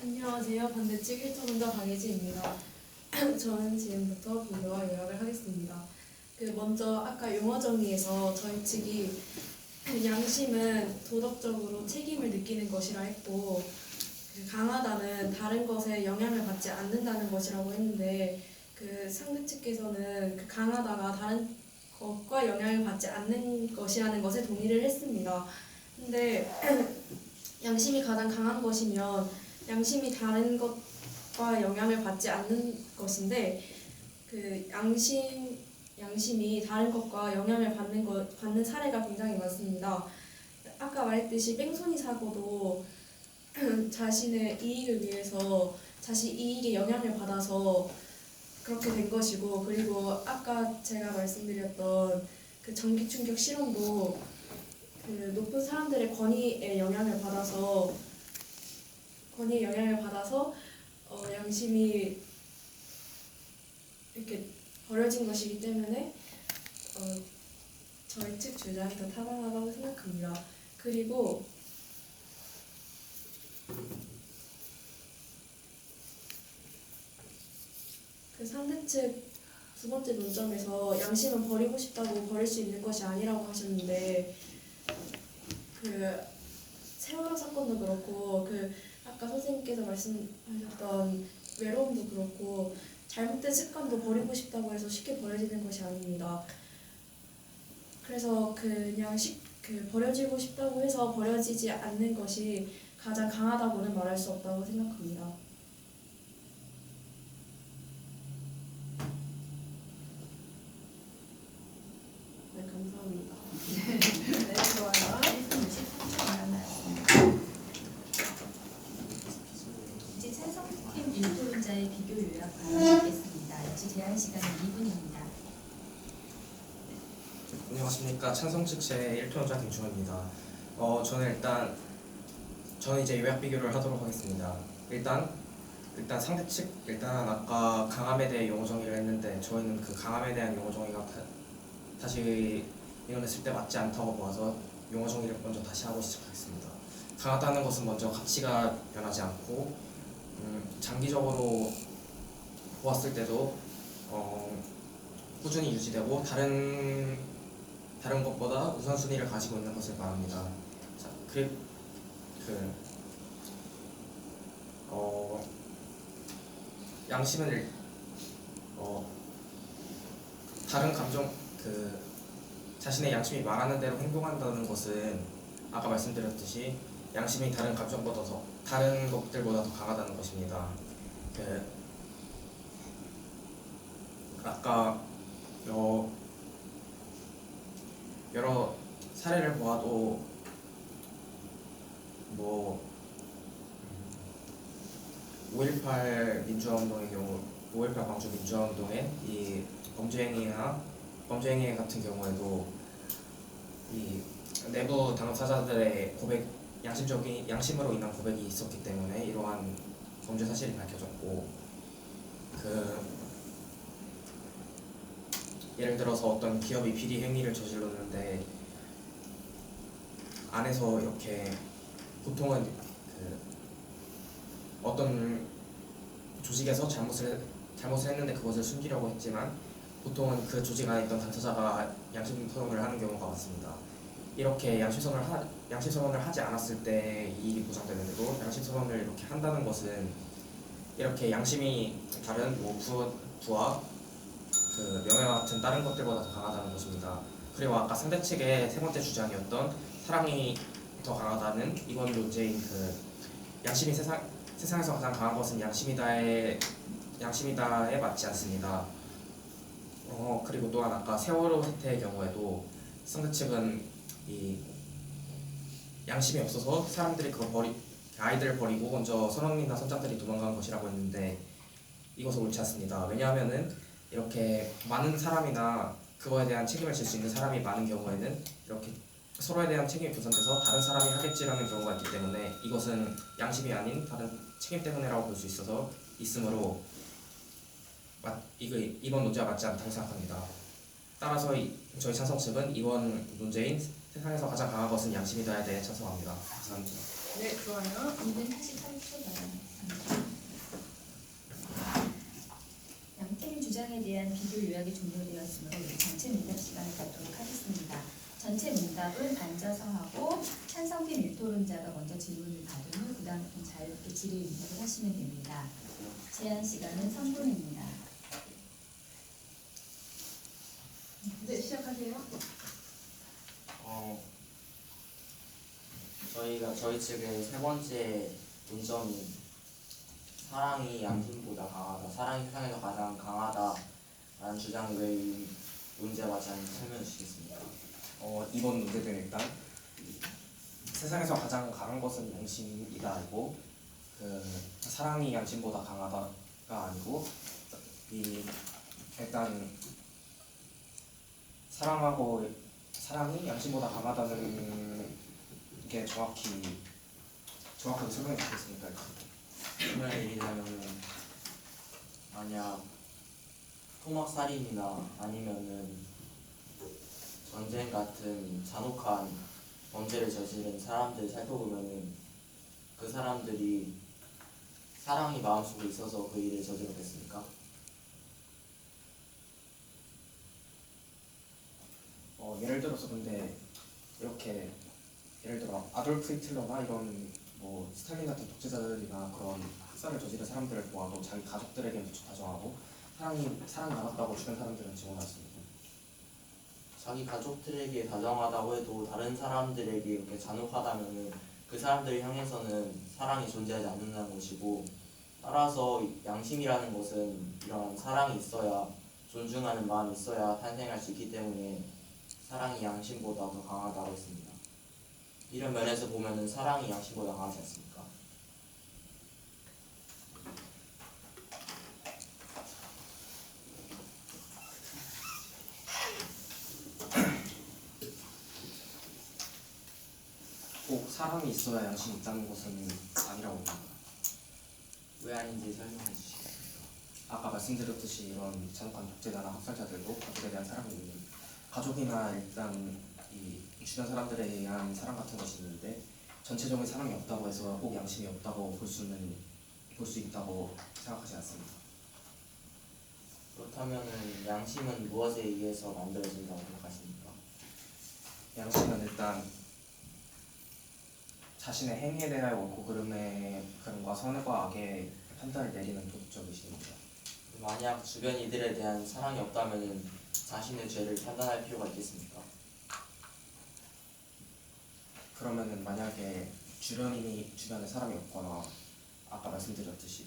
안녕하세요. 반대측 1토론자 강혜지입니다. 저는 지금부터 분류와 요약을 하겠습니다. 먼저 아까 용어 정의에서 저희 측이 양심은 도덕적으로 책임을 느끼는 것이라 했고, 강하다는 다른 것에 영향을 받지 않는다는 것이라고 했는데, 상대 측께서는 강하다가 다른 것과 영향을 받지 않는 것이라는 것에 동의를 했습니다. 근데 양심이 가장 강한 것이면 양심이 다른 것과 영향을 받지 않는 것인데, 양심이 다른 것과 영향을 받는 사례가 굉장히 많습니다. 아까 말했듯이 뺑소니 사고도 자신의 이익을 위해서 자신 이익에 영향을 받아서 그렇게 된 것이고, 그리고 아까 제가 말씀드렸던 전기 충격 실험도 높은 사람들의 권위에 영향을 받아서 양심이 이렇게 버려진 것이기 때문에 저희 측 주장이 더 타당하다고 생각합니다. 그리고 상대 측 두 번째 논점에서 양심은 버리고 싶다고 버릴 수 있는 것이 아니라고 하셨는데, 세월호 사건도 그렇고 아까 선생님께서 말씀하셨던 외로움도 그렇고 잘못된 습관도 버리고 싶다고 해서 쉽게 버려지는 것이 아닙니다. 그래서 버려지고 싶다고 해서 버려지지 않는 것이 가장 강하다고는 말할 수 없다고 생각합니다. 네, 감사합니다. 네, 좋아요. 1분 53초 남았습니다. 이제 찬성팀 일토론자의 비교 요약 발언하겠습니다. 역시 제한 시간은 2분입니다. 안녕하십니까. 찬성 측 제1토론자 김충호입니다. 저는 이제 요약 비교를 하도록 하겠습니다. 일단 상대 측 아까 강함에 대해 용어 정의를 했는데, 저희는 그 강함에 대한 용어 정의가 다시 이론했을 때 맞지 않다고 보아서 용어 정의를 먼저 다시 하고 시작하겠습니다. 강하다는 것은 먼저 가치가 변하지 않고 장기적으로 보았을 때도 꾸준히 유지되고 다른 것보다 우선순위를 가지고 있는 것을 말합니다. 자, 양심은 다른 감정 자신의 양심이 말하는 대로 행동한다는 것은 아까 말씀드렸듯이 양심이 다른 것들보다 더 강하다는 것입니다. 아까 여러 사례를 보아도 5.18 민주화운동의 경우, 5.18 광주 민주화운동의 이 범죄행위 같은 경우에도 이 내부 당사자들의 양심으로 인한 고백이 있었기 때문에 이러한 범죄 사실이 밝혀졌고, 예를 들어서 어떤 기업이 비리 행위를 저질렀는데 안에서 이렇게 보통은 어떤 조직에서 잘못을 했는데 그것을 숨기려고 했지만, 보통은 그 조직 안에 있던 당사자가 양심 선언을 하는 경우가 많습니다. 이렇게 양심 선언을 하지 않았을 때 이익이 보장되는데도 양심 선언을 이렇게 한다는 것은 이렇게 양심이 다른 부와 명예와 같은 다른 것들보다 더 강하다는 것입니다. 그리고 아까 상대 측의 세 번째 주장이었던 사랑이 더 강하다는 이번 논제인 양심이 세상에서 가장 강한 것은 양심이다에 맞지 않습니다. 그리고 또한 아까 세월호 사태의 경우에도 상대 측은 이 양심이 없어서 사람들이 아이들을 버리고 먼저 선원이나 선장들이 도망간 것이라고 했는데, 이것은 옳지 않습니다. 왜냐하면은 이렇게 많은 사람이나 그거에 대한 책임을 질 수 있는 사람이 많은 경우에는 이렇게 서로에 대한 책임이 분산돼서 다른 사람이 하겠지라는 경우가 있기 때문에 이것은 양심이 아닌 다른 책임 때문이라고 볼 수 있으므로 이번 논제와 맞지 않다고 생각합니다. 따라서 저희 찬성 측은 이번 논제인 세상에서 가장 강한 것은 양심이다에 대해 찬성합니다. 감사합니다. 네, 좋아요. 2분 43초 남았습니다. 사랑에 대한 비교 요약이 종료되었으므로 우리 전체 문답 시간을 갖도록 하겠습니다. 전체 문답은 앉아서 하고 찬성팀 일토론자가 먼저 질문을 받은 후 그 다음 자유롭게 질의 응답을 하시면 됩니다. 제한 시간은 3분입니다. 네, 시작하세요. 저희 측의 세 번째 논점이 사랑이 양심보다 강하다, 사랑이 세상에서 가장 강하다라는 주장이 왜 이 문제와 맞지 않는지 설명해 주시겠습니까? 이번 문제는 일단 세상에서 가장 강한 것은 양심이다이고 사랑이 양심보다 강하다가 아니고 일단 사랑이 양심보다 강하다는 게 정확하게 설명해 주시겠습니까? 설명을 드리자면은 만약 토막살인이나 아니면은 전쟁 같은 잔혹한 범죄를 저지른 사람들을 살펴보면은 그 사람들이 사랑이 마음속에 있어서 그 일을 저질렀겠습니까? 예를 들어서 근데 이렇게 예를 들어 아돌프 히틀러나 이런 뭐 스탈린 같은 독재자들이나 그런 학살을 저지른 사람들을 보아도 자기 가족들에게는 다정하고 사랑이 많았다고 주변 사람들은 증언했습니다. 자기 가족들에게 다정하다고 해도 다른 사람들에게 이렇게 잔혹하다면은 그 사람들을 향해서는 사랑이 존재하지 않는다는 것이고, 따라서 양심이라는 것은 이런 사랑이 있어야, 존중하는 마음이 있어야 탄생할 수 있기 때문에 사랑이 양심보다 더 강하다고 했습니다. 이런 면에서 보면은 사랑이 양심보다 강하지 않습니까? 꼭 사랑이 있어야 양심이 있다는 것은 아니라고 봅니다. 왜 아닌지 설명해 주시겠습니까? 아까 말씀드렸듯이 이런 잔혹한 독재자나 학살자들도 가족에 대한 사랑이 있는, 가족이나 일단 이 주변 사람들에 대한 사랑 같은 것이 있는데 전체적인 사랑이 없다고 해서 꼭 양심이 없다고 볼 수 있다고 생각하지 않습니다. 그렇다면은 양심은 무엇에 의해서 만들어진다고 생각하십니까? 양심은 일단 자신의 행위에 대한 옳고 그름과 선과 악의 판단을 내리는 도덕적 의식입니다. 만약 주변 이들에 대한 사랑이 없다면은 자신의 죄를 판단할 필요가 있겠습니까? 그러면은 만약에 주변에 사람이 없거나 아까 말씀드렸듯이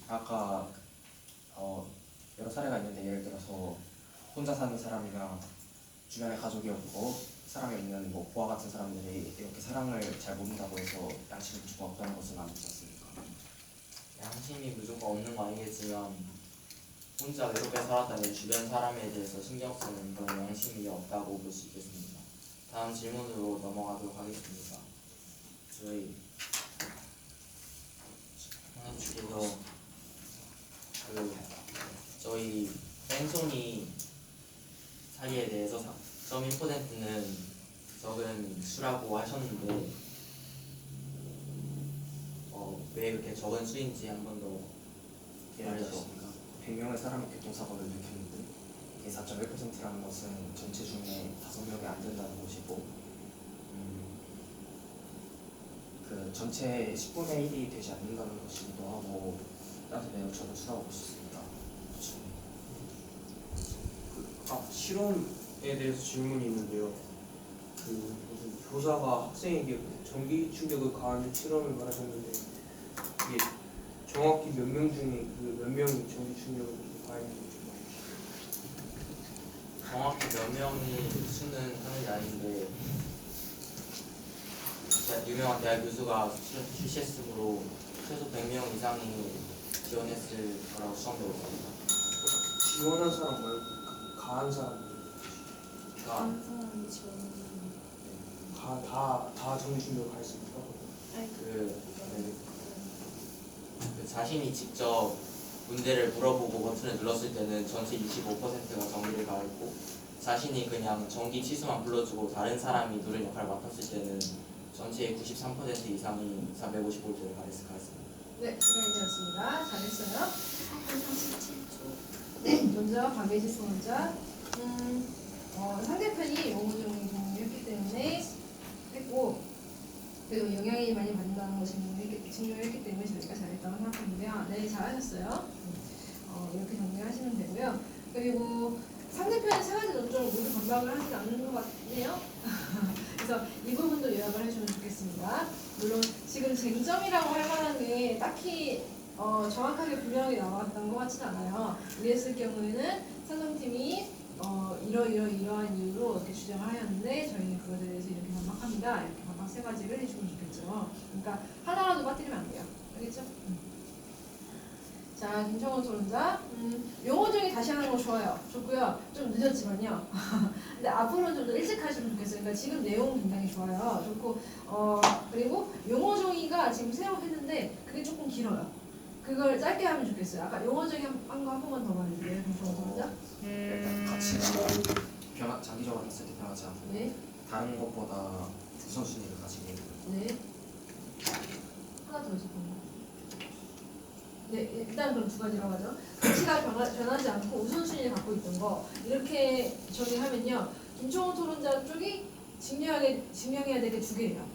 여러 사례가 있는데, 예를 들어서 혼자 사는 사람이나 주변에 가족이 없고 사람이 없는 뭐 고아 같은 사람들이 이렇게 사랑을 잘 모른다고 해서 양심이 무조건 없다는 것은 아니지 않습니까? 양심이 무조건 없는 거 아니겠지만 혼자 외롭게 살았다면 주변 사람에 대해서 신경 쓰는 그런 양심이 없다고 볼 수 있겠습니다. 다음 질문으로 넘어가도록 하겠습니다. 저희 뺑소니 사기에 대해서 4.1%는 적은 수라고 하셨는데 왜 그렇게 적은 수인지 한 번 더 예를 들어 말해주십니까? 100명의 사람이 교통사고를 일으켰는데 이게 4.1%라는 것은 전체 중에 5명이 안 된다는 것이고, 그 전체 10분의 1이 되지 않는다는 것이기도 하고, 따라서 매우 적은 수라고 볼 수 있습니다. 실험에 대해서 질문이 있는데요. 무슨 교사가 학생에게 전기 충격을 가하는 실험을 말하셨는데, 이게 정확히 몇 명 중에 그 몇 명이 전기 충격을 가했는지 좀 알려주세요. 정확히 몇 명이 수는 하는 게 아닌데 유명한 대학 교수가 출시했으므로 최소 100명 이상이 지원했을 거라고 추정되고 있습니다. 지원한 사람 말고 가한 사람, 그러니까 사람이 지원하는 다 전기 충격을 가했습니까? 그 자신이 직접 문제를 물어보고 버튼을 눌렀을 때는 전체 25%가 전기를 가했고, 자신이 그냥 전기 치수만 불러주고 다른 사람이 누른 역할을 맡았을 때는 전체의 93% 이상이 450V를 가했습니다. 네, 시간이 되었습니다. 잘했어요. 네, 먼저 토론자, 박예지 토론자. 상대편이 용어정의 동의했기 때문에 했고, 그리고 영향이 많이 받는다는 걸 증명했기 때문에 저희가 잘했다고 생각하는데요. 네, 잘하셨어요. 이렇게 정리하시면 되고요. 그리고 상대편의 세 가지 논점을 모두 반박을 하진 않는 것 같네요. 그래서 이 부분도 요약을 해주면 좋겠습니다. 물론 지금 쟁점이라고 할 만한 게 딱히 정확하게 분명하게 나왔던 것 같진 않아요. 이랬을 경우에는 산정팀이 이러한 이유로 이렇게 주장을 하였는데 저희는 그것에 대해서 이렇게 반박합니다. 이렇게 반박 세 가지를 해주면 좋겠죠. 그러니까 하나라도 빠뜨리면 안 돼요. 알겠죠? 자, 김정원 토론자. 용어 정의 다시 하는 거 좋아요. 좋고요. 좀 늦었지만요. 근데 앞으로는 좀 더 일찍 하시면 좋겠어요. 그러니까 지금 내용 굉장히 좋아요. 좋고, 그리고 용어 정의가 지금 새로 했는데 그게 조금 길어요. 그걸 짧게 하면 좋겠어요. 아까 용어 정의 한 번만 더 말해주세요. 김정원 토론자. 가치가 장기적으로 봤을 때 변하지 않고 네. 다른 것보다 우선순위를 가지고 있는 네. 하나 더 해주세요. 네, 일단 그럼 두 가지라고 하죠. 가치가 변하지 않고 우선순위를 갖고 있던 거 이렇게 정리하면요. 김종호 토론자 쪽이 증명해야 될 게 두 개예요.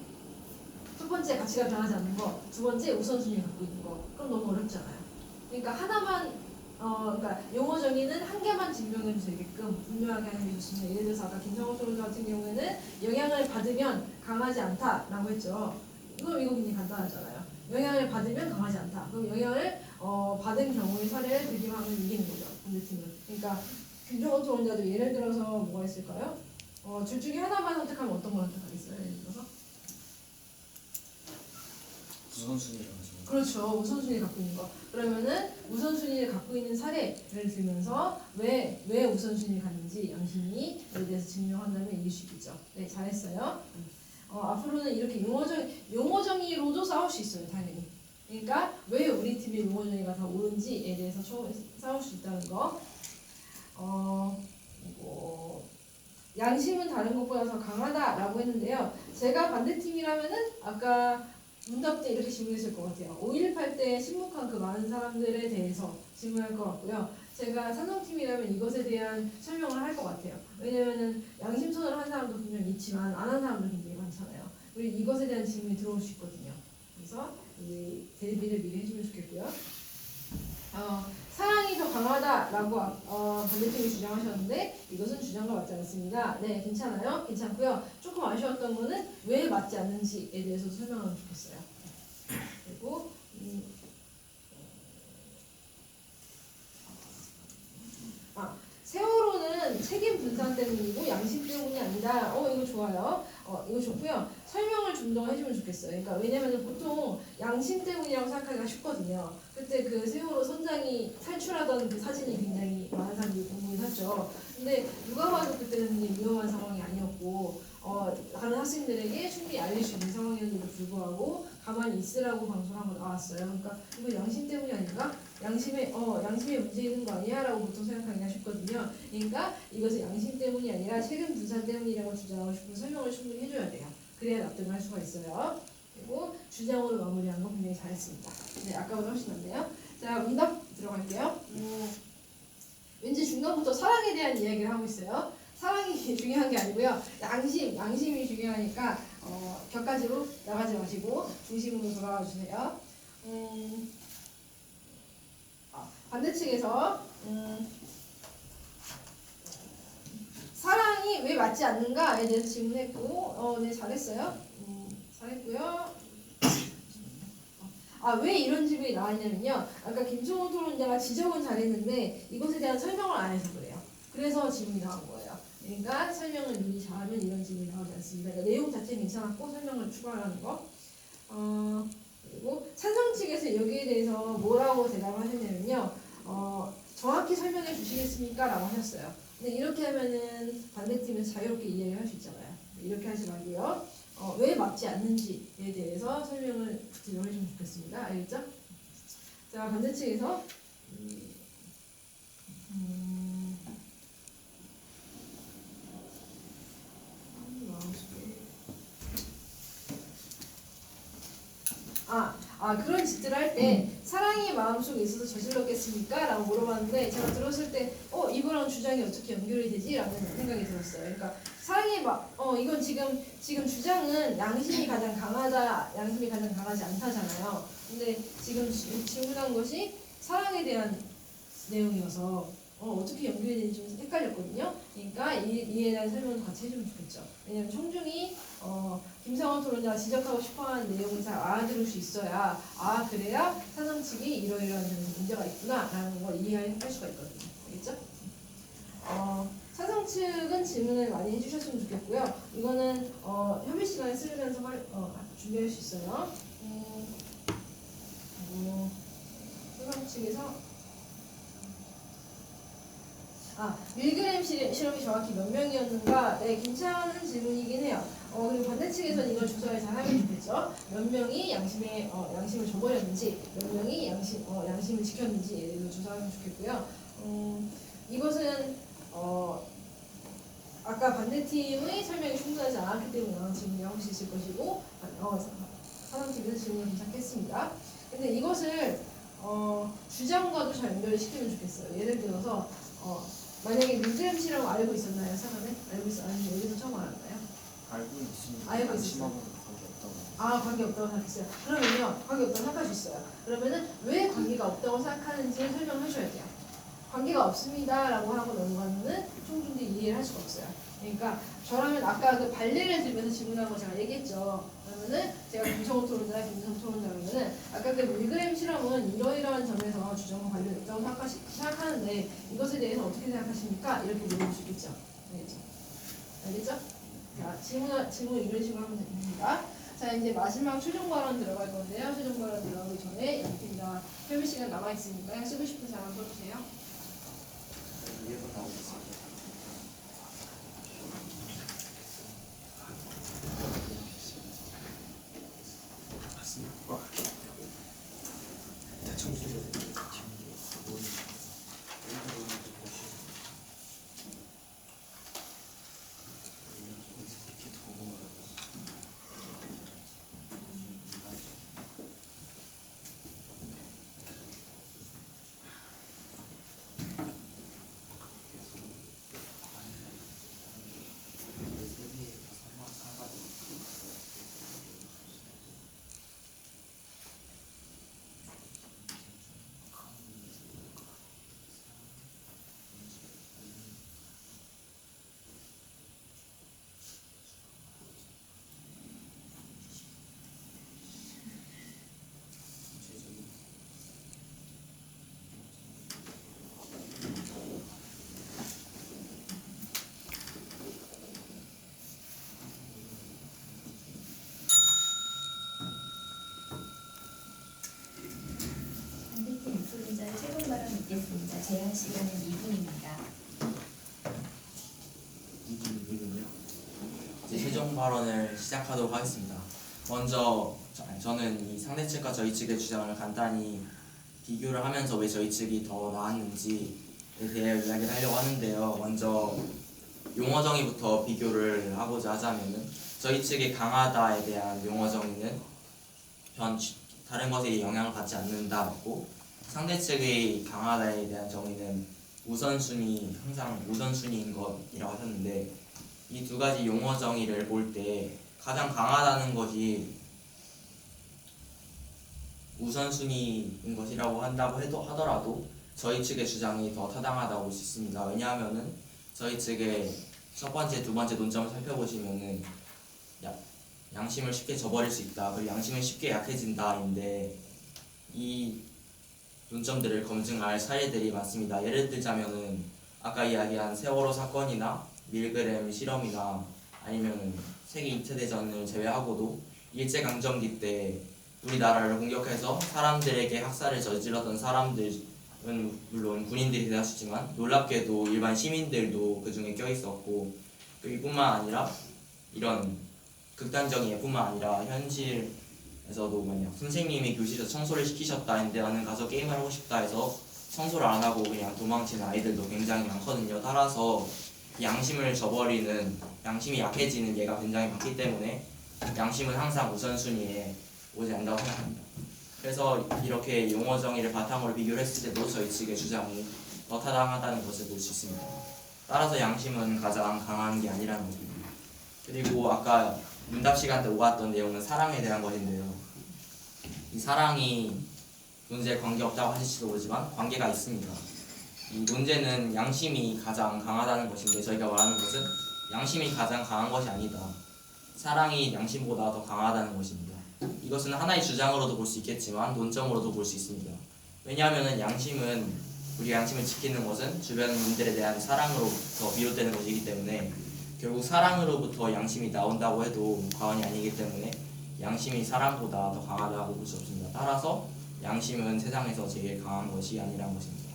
첫 번째 가치가 변하지 않는 거, 두 번째 우선순위를 갖고 있는 거. 그럼 너무 어렵잖아요. 그러니까 하나만 그러니까 용어 정의는 한 개만 증명해 주게끔 분명하게 하는 게 좋습니다. 예를 들어서 아까 김성호 토론자 같은 경우에는 영향을 받으면 강하지 않다라고 했죠. 이거 굉장히 간단하잖아요. 영향을 받으면 강하지 않다. 그럼 영향을 받은 경우의 사례를 들기만 하면 이기는 거죠. 반대팀은. 그러니까 김종호 토론자도 예를 들어서 뭐가 있을까요? 둘 중에 하나만 선택하면 어떤 걸 선택하겠어요? 예를 들어서? 우선순위를 가지고 그렇죠. 우선순위 갖고 있는 거. 그러면은 우선순위를 갖고 있는 사례를 들면서 왜 우선순위를 갖는지 양심이 에 대해서 증명한다면 이길 수 있겠죠. 네, 잘했어요. 앞으로는 이렇게 용어 정의로도 싸울 수 있어요, 당연히. 그러니까 왜 우리 팀의 용어 정의가 더 옳은지에 대해서 싸울 수 있다는 거. 양심은 다른 것보다 더 강하다라고 했는데요. 제가 반대팀이라면은 아까 문답 때 이렇게 질문했을 것 같아요. 5.18 때 침묵한 그 많은 사람들에 대해서 질문할 것 같고요. 제가 삼성팀이라면 이것에 대한 설명을 할 것 같아요. 왜냐면은 양심선언을 한 사람도 분명히 있지만 안 한 사람도 굉장히 많잖아요. 그리고 이것에 대한 질문이 들어올 수 있거든요. 그래서 이 대비를 미리 해주면 좋겠고요. 사랑이 더 강하다라고 반대팀이 주장하셨는데 이것은 주장과 맞지 않습니다. 네, 괜찮아요? 괜찮고요. 조금 아쉬웠던 거는 왜 맞지 않는지에 대해서 설명하면 좋겠어요. 그리고 세월호는 책임 분산 때문이고 양심 때문이 아니다. 이거 좋아요. 이거 좋고요. 설명을 좀 더 해주면 좋겠어요. 그러니까 왜냐면은 보통 양심 때문이라고 생각하기가 쉽거든요. 그때 그 세월호 선장이 탈출하던 그 사진이 굉장히 많은 사람들이 궁금해했죠. 근데 누가 봐도 그때는 위험한 상황이 아니었고 다른 학생들에게 충분히 알릴 수 있는 상황이었는데도 불구하고 가만히 있으라고 방송하고 나왔어요. 그러니까 이거 양심 때문이 아닌가? 양심에 문제 있는 거 아니야? 라고 보통 생각하기가 쉽거든요. 그러니까 이것은 양심 때문이 아니라 책임 분산 때문이라고 주장하고 싶은 설명을 충분히 해줘야 돼요. 그래야 납득을 할 수가 있어요. 그리고 주장으로 마무리한 거 굉장히 잘했습니다. 네, 아까보다 훨씬 낫네요. 자, 문답 들어갈게요. 왠지 중간부터 사랑에 대한 이야기를 하고 있어요. 사랑이 중요한 게 아니고요. 양심이 중요하니까 격가지로 나가지 마시고 중심으로 돌아와 주세요. 반대측에서 사랑이 왜 맞지 않는가에 대해서 질문했고, 네, 잘했어요. 잘했고요. 왜 이런 질문이 나왔냐면요. 아까 김종호 토론자가 지적은 잘했는데 이것에 대한 설명을 안 해서 그래요. 그래서 질문이 나온 거예요. 그러니까 설명을 미리 잘하면 이런 질문이 나오지 않습니다. 그러니까 내용 자체는 괜찮았고 설명을 추가하는 거. 그리고 찬성 측에서 여기에 대해서 뭐라고 대답을 하셨냐면요. 정확히 설명해 주시겠습니까? 라고 하셨어요. 근데 이렇게 하면은 반대팀에서 자유롭게 이야기할 수 있잖아요. 이렇게 하지 말고요. 왜 맞지 않는지에 대해서 설명을 구체적으로 해주면 좋겠습니다. 알겠죠? 자, 반대측에서 그런 짓들을 할 때 사랑이 마음속에 있어서 저질렀겠습니까? 라고 물어봤는데 제가 들었을 때 이거랑 주장이 어떻게 연결이 되지? 라는 생각이 들었어요. 그러니까 이건 지금 주장은 양심이 가장 강하다, 양심이 가장 강하지 않다잖아요. 근데 지금 질문한 것이 사랑에 대한 내용이어서 어떻게 연결이 되는지 좀 헷갈렸거든요. 그러니까 이에 대한 설명을 같이 해주면 좋겠죠. 왜냐면 총중이 김상원 토론자가 지적하고 싶어하는 내용을 잘 알아들을 수 있어야 그래야 사상 측이 이러이러한 점에서 문제가 있구나라는 걸 이해할 수가 있거든요. 알겠죠? 사상 측은 질문을 많이 해주셨으면 좋겠고요. 이거는 협의 시간에 쓰면서 준비할 수 있어요. 사상 측에서 밀그램 실험이 정확히 몇 명이었는가? 네, 괜찮은 질문이긴 해요. 그리고 반대 측에서는 이걸 조사를 잘 하면 좋겠죠. 몇 명이 양심을 저버렸는지, 몇 명이 양심을 지켰는지에 대해서 조사하면 좋겠고요. 이것은 아까 반대팀의 설명이 충분하지 않았기 때문에 질문이 나올 수 있을 것이고, 사람팀에서 질문을 괜찮겠습니다. 근데 이것을 주장과도 잘 연결시키면 좋겠어요. 예를 들어서 만약에 밀그램 실험 알고 있었나요? 사전에? 아니면 여기서 처음 알았나요? 알고 있으니까 알고 있었어요. 양심하고는 관계없다고. 관계없다고 생각했어요. 그러면요, 관계없다고 생각할 수 있어요. 그러면은 왜 관계가 없다고 생각하는지를 설명해줘야 돼요. 관계가 없습니다라고 하고 넘어가면은 총중들이 이해를 할 수가 없어요. 그러니까 저라면 아까 그 발레를 들면서 질문한 거 제가 얘기했죠. 그러면은 제가 김성호 토론자라면은 아까 그 밀그램 실험은 이러이러한 점에서 주장과 관련있다고 생각하는데 이것에 대해서 어떻게 생각하십니까? 이렇게 물어볼 수 있겠죠. 알겠죠? 자, 질문 이런 식으로 하면 됩니다. 자, 이제 마지막 최종 발언 들어갈 건데요. 최종 발언 들어가기 전에 이렇게 다 협의 시간 남아 있으니까 쓰고 싶은 사람 써주세요. 위에서 나오겠습니다. 대충 반대팀 토론자의 최종 발언 있겠습니다. 제한 시간은 2분입니다. 이제 최종 발언을 시작하도록 하겠습니다. 먼저 저는 이 상대 측과 저희 측의 주장을 간단히 비교를 하면서 왜 저희 측이 더 나았는지에 대해 이야기를 하려고 하는데요. 먼저 용어 정의부터 비교를 하고자 하자면은 저희 측의 강하다에 대한 용어 정의는 다른 것에 영향을 받지 않는다고, 상대 측의 강하다에 대한 정의는 항상 우선순위인 것이라고 하셨는데, 이 두 가지 용어 정의를 볼 때 가장 강하다는 것이 우선순위인 것이라고 한다고 하더라도 저희 측의 주장이 더 타당하다고 볼 수 있습니다. 왜냐하면은 저희 측의 첫 번째, 두 번째 논점을 살펴보시면은 양심을 쉽게 저버릴 수 있다, 그리고 양심은 쉽게 약해진다인데, 이 논점들을 검증할 사례들이 많습니다. 예를 들자면은 아까 이야기한 세월호 사건이나 밀그램 실험이나 아니면 세계 2차 대전을 제외하고도 일제강점기 때 우리나라를 공격해서 사람들에게 학살을 저질렀던 사람들은 물론 군인들이 대다수지만 놀랍게도 일반 시민들도 그 중에 껴있었고, 이뿐만 아니라 이런 극단적인 예뿐만 아니라 현실에서도 만약 선생님이 교실에서 청소를 시키셨다 했는데 나는 가서 게임을 하고 싶다 해서 청소를 안 하고 그냥 도망치는 아이들도 굉장히 많거든요. 따라서 양심을 저버리는, 양심이 약해지는 예가 굉장히 많기 때문에 양심은 항상 우선순위에 오지 않는다고 생각합니다. 그래서 이렇게 용어 정의를 바탕으로 비교를 했을 때도 저희 측의 주장이 더 타당하다는 것을 볼 수 있습니다. 따라서 양심은 가장 강한 게 아니라는 것입니다. 그리고 아까 문답 시간 때 오갔던 내용은 사랑에 대한 것인데요. 이 사랑이 논제에 관계없다고 하실지도 모르지만 관계가 있습니다. 이 논제는 양심이 가장 강하다는 것인데 저희가 말하는 것은 양심이 가장 강한 것이 아니다. 사랑이 양심보다 더 강하다는 것입니다. 이것은 하나의 주장으로도 볼 수 있겠지만 논점으로도 볼 수 있습니다. 왜냐하면 우리 양심을 지키는 것은 주변인들에 대한 사랑으로부터 비롯되는 것이기 때문에 결국 사랑으로부터 양심이 나온다고 해도 과언이 아니기 때문에 양심이 사랑보다 더 강하다고 볼 수 없습니다. 따라서 양심은 세상에서 제일 강한 것이 아니라는 것입니다.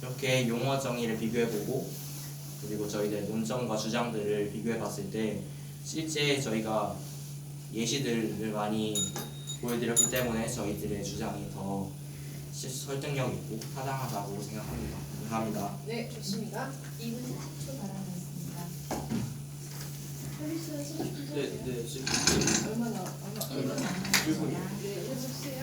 이렇게 용어 정의를 비교해보고 그리고 저희들의 논점과 주장들을 비교해봤을 때 실제 저희가 예시들을 많이 보여드렸기 때문에 저희들의 주장이 더 설득력 있고 타당하다고 생각합니다. 감사합니다. 네, 좋습니다. 2분 40초 바라겠습니다. 헬스 해주세요. 네, 얼마나? 1분 일분이요. 남았습니다. 네, 해주세요.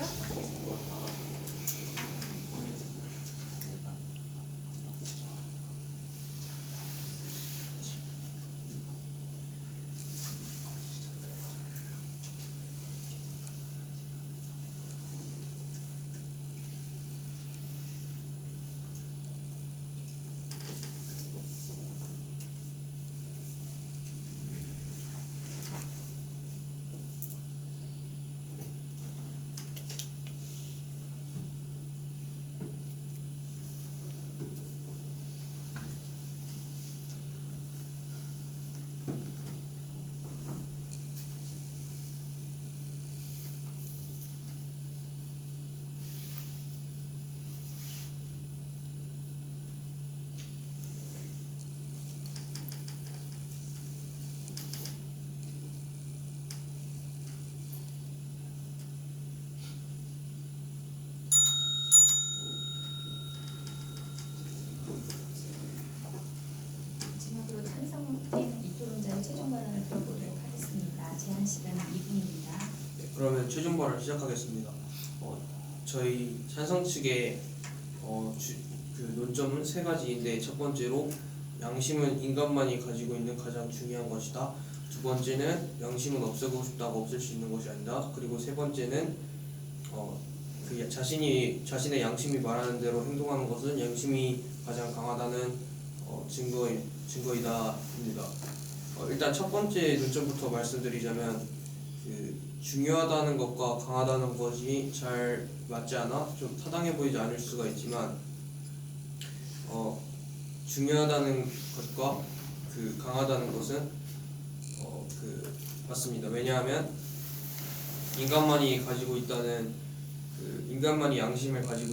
마지막으로 찬성팀 이토론자의 최종 발언을 들어보도록 하겠습니다. 제한 시간은 2분입니다. 네, 그러면 최종 발언 시작하겠습니다. 저희 찬성 측의 그 논점은 세 가지인데 첫 번째로 양심은 인간만이 가지고 있는 가장 중요한 것이다. 두 번째는 양심은 없애고 싶다고 없앨 수 있는 것이 아니다. 그리고 세 번째는 자신의 양심이 말하는 대로 행동하는 것은 양심이 가장 강하다는 증거이다입니다. 일단 첫 번째 논점부터 말씀드리자면 중요하다는 것과 강하다는 것이 잘 맞지 않아 좀 타당해 보이지 않을 수가 있지만 중요하다는 것과 강하다는 것은 맞습니다. 왜냐하면 인간만이 양심을 가지고